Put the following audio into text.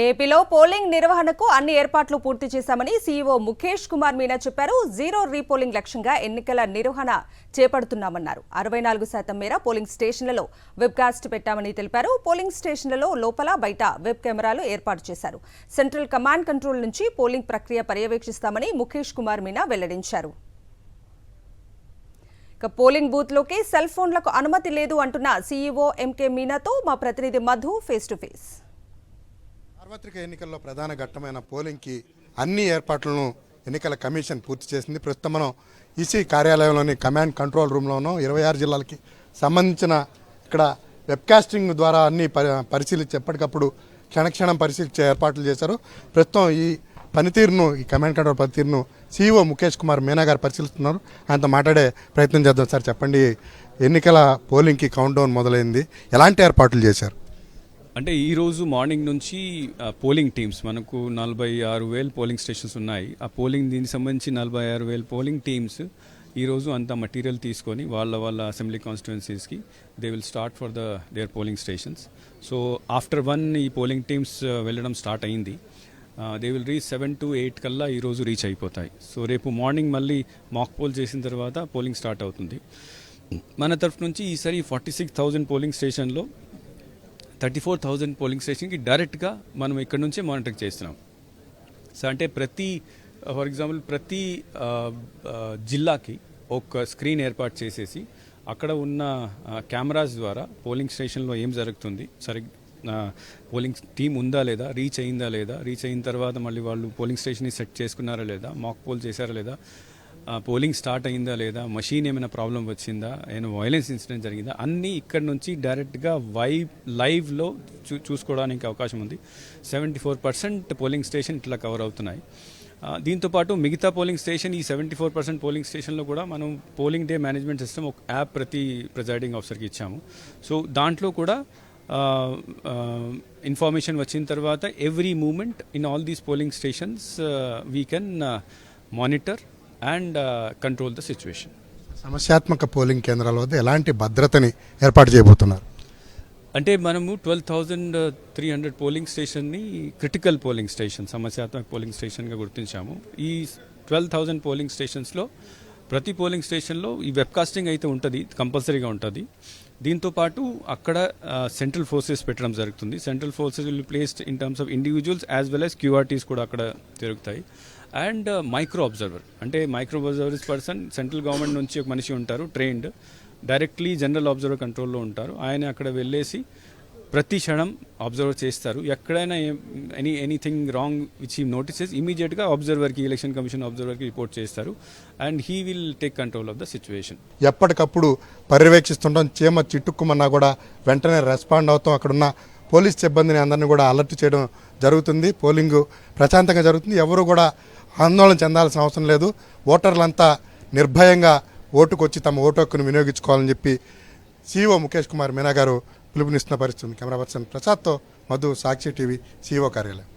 ఏపీలో పోలింగ్ నిర్వహణకు అన్ని ఏర్పాట్లు పూర్తి చేశామని సీఈఓ ముఖేష్ కుమార్ మీనా చెప్పారు. జీరో రీపోలింగ్ లక్ష్యంగా ఎన్నికల నిర్వహణ చేపడుతున్నామన్నారు. 64% మేర పోలింగ్ స్టేషన్లలో వెబ్కాస్ట్ పెట్టామని తెలిపారు. పోలింగ్ స్టేషన్లలో లోపల బయట వెబ్ కెమెరాలు ఏర్పాటు చేశారు. సెంట్రల్ కమాండ్ కంట్రోల్ నుంచి పోలింగ్ ప్రక్రియ పర్యవేక్షిస్తామని ముఖేష్ కుమార్ మీనా వెల్లడించారు. పోలింగ్ బూత్లోకి సెల్ ఫోన్లకు అనుమతి లేదు అంటున్న సీఈఓ ఎంకే మీనాతో మా ప్రతినిధి మధు ఫేస్ టు ఫేస్. సార్వత్రిక ఎన్నికల్లో ప్రధాన ఘట్టమైన పోలింగ్కి అన్ని ఏర్పాట్లను ఎన్నికల కమిషన్ పూర్తి చేసింది. ప్రస్తుతం మనం ఈసీ కార్యాలయంలోని కమాండ్ కంట్రోల్ రూమ్లోనూ 26 జిల్లాలకి సంబంధించిన ఇక్కడ వెబ్కాస్టింగ్ ద్వారా అన్ని పరిశీలించి ఎప్పటికప్పుడు క్షణక్షణం పరిశీలించే ఏర్పాట్లు చేశారు. ప్రస్తుతం ఈ కమాండ్ కంట్రోల్ పనితీరును సీఈఓ ముఖేష్ కుమార్ మీనా గారు పరిశీలిస్తున్నారు. ఆయనతో మాట్లాడే ప్రయత్నం చేద్దాం. సార్ చెప్పండి, ఎన్నికల పోలింగ్కి కౌంట్ డౌన్ మొదలైంది, ఎలాంటి ఏర్పాట్లు చేశారు? అంటే ఈరోజు మార్నింగ్ నుంచి పోలింగ్ టీమ్స్ మనకు 46,000 పోలింగ్ స్టేషన్స్ ఉన్నాయి. ఆ పోలింగ్ దీనికి సంబంధించి 46,000 పోలింగ్ టీమ్స్ ఈరోజు అంత మటీరియల్ తీసుకొని వాళ్ళ అసెంబ్లీ కాన్స్టిట్యుయెన్సీస్కి they will start for their polling stations. So after 1 ఈ పోలింగ్ టీమ్స్ వెళ్ళడం స్టార్ట్ అయింది. దే విల్ రీచ్ 7 to 8 కల్లా ఈరోజు రీచ్ అయిపోతాయి. సో రేపు మార్నింగ్ మళ్ళీ మాక్ పోల్ చేసిన తర్వాత పోలింగ్ స్టార్ట్ అవుతుంది. మన తరఫు నుంచి ఈసారి 46,000 పోలింగ్ స్టేషన్లో 34,000 పోలింగ్ స్టేషన్కి డైరెక్ట్గా మనం ఇక్కడ నుంచే మానిటరింగ్ చేస్తున్నాం. సో అంటే ఫర్ ఎగ్జాంపుల్ ప్రతి జిల్లాకి ఒక స్క్రీన్ ఏర్పాటు చేసేసి అక్కడ ఉన్న కెమెరాస్ ద్వారా పోలింగ్ స్టేషన్లో ఏం జరుగుతుంది, పోలింగ్ టీం ఉందా లేదా, రీచ్ అయిందా లేదా, రీచ్ అయిన తర్వాత మళ్ళీ వాళ్ళు పోలింగ్ స్టేషన్ని సెట్ చేసుకున్నారా లేదా, మాక్ పోల్ చేశారా లేదా, పోలింగ్ స్టార్ట్ అయిందా లేదా, మషీన్ ఏమైనా ప్రాబ్లం వచ్చిందా, ఏమైనా వైలెన్స్ ఇన్సిడెంట్ జరిగిందా, అన్నీ ఇక్కడ నుంచి డైరెక్ట్గా లైవ్లో చూసుకోవడానికి అవకాశం ఉంది. 74% పోలింగ్ స్టేషన్ ఇట్లా కవర్ అవుతున్నాయి. దీంతోపాటు మిగతా పోలింగ్ స్టేషన్, ఈ 74% పోలింగ్ స్టేషన్లో కూడా మనం పోలింగ్ డే మేనేజ్మెంట్ సిస్టమ్ ఒక యాప్ ప్రతి ప్రిజైడింగ్ ఆఫీసర్కి ఇచ్చాము. సో దాంట్లో కూడా ఇన్ఫర్మేషన్ వచ్చిన తర్వాత every moment in all these polling stations we can monitor and control the situation. సమస్యాత్మక పోలింగ్ కేంద్రాల వద్ద ఎలాంటి భద్రతని ఏర్పాటు చేయబోతున్నారు? అంటే మనము 12,300 పోలింగ్ స్టేషన్ని క్రిటికల్ పోలింగ్ స్టేషన్, సమస్యాత్మక పోలింగ్ స్టేషన్గా గుర్తించాము. ఈ 12,000 పోలింగ్ స్టేషన్స్లో ప్రతి పోలింగ్ స్టేషన్లో ఈ వెబ్కాస్టింగ్ అయితే ఉంటుంది, కంపల్సరీగా ఉంటుంది. దీంతోపాటు అక్కడ సెంట్రల్ ఫోర్సెస్ పెట్టడం జరుగుతుంది. Central forces will placed in terms of individuals as well as QRTs కూడా అక్కడ తిరుగుతాయి. అండ్ మైక్రో అబ్జర్వర్, అంటే micro observers person central government నుంచి ఒక మనిషి ఉంటారు, ట్రైన్డ్, డైరెక్ట్లీ జనరల్ అబ్జర్వర్ కంట్రోల్లో ఉంటారు. ఆయన అక్కడ వెళ్ళేసి ప్రతి క్షణం అబ్జర్వ్ చేస్తారు. ఎక్కడైనా anything wrong which he notices ఇమీడియట్గా అబ్జర్వర్కి, ఎలక్షన్ కమిషన్ అబ్జర్వర్కి రిపోర్ట్ చేస్తారు. And he will take control of the situation. ఎప్పటికప్పుడు పర్యవేక్షిస్తుంటాం, చీమ చిట్టుక్కుమన్నా కూడా వెంటనే రెస్పాండ్ అవుతాం. అక్కడున్న పోలీస్ సిబ్బందిని అందరినీ కూడా అలర్ట్ చేయడం జరుగుతుంది. పోలింగ్ ప్రశాంతంగా జరుగుతుంది. ఎవరు కూడా ఆందోళన చెందాల్సిన అవసరం లేదు. ఓటర్లంతా నిర్భయంగా ఓటుకొచ్చి తమ ఓటు హక్కును వినియోగించుకోవాలని చెప్పి సీఈఓ ముఖేష్ కుమార్ మీనా గారు పిలుపునిస్తున్న పరిస్థితి ఉంది. కెమెరా పర్సన్ ప్రసాద్తో మధు, సాక్షి టీవీ, సీఈఓ కార్యాలయం.